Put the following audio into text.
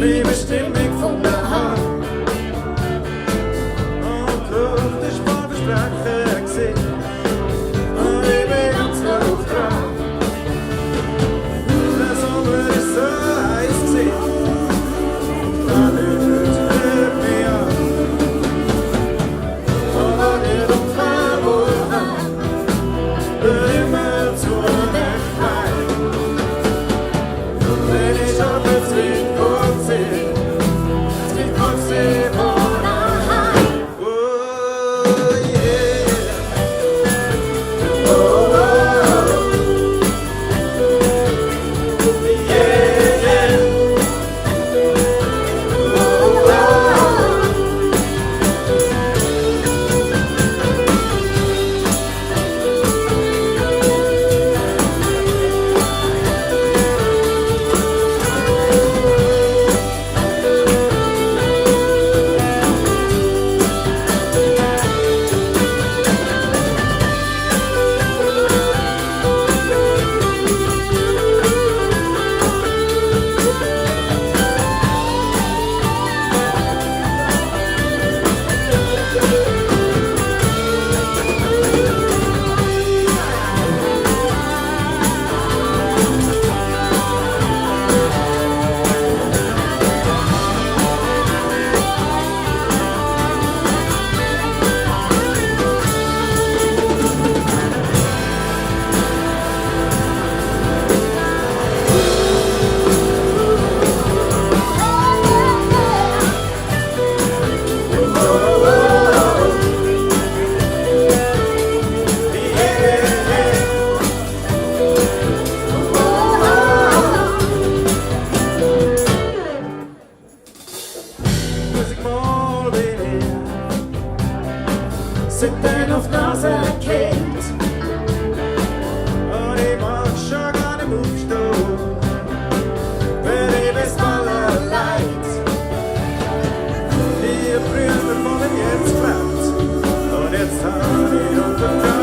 Liebe Stimmung von der Hand. Und Luft ist voll Versprechen gewesen. Und ich bin ganz drauf dran. Der Sommer ist so heiß gewesen. Alle Leute hören mich an. Und wenn ich doch verloren habe, immer zu einer Frei. Wenn ich auf den Street kurz sehe, Street kurz sehe, von daheim. Oh yeah. Oh, oh, yeah, yeah. Oh, oh. Musikmal bin ich, sitzen auf Nase Kind. Und ich mag schon gar nicht aufstehen, wenn ich bis voller Leid. Die Brüder wollen jetzt glatt, und jetzt hab ich unter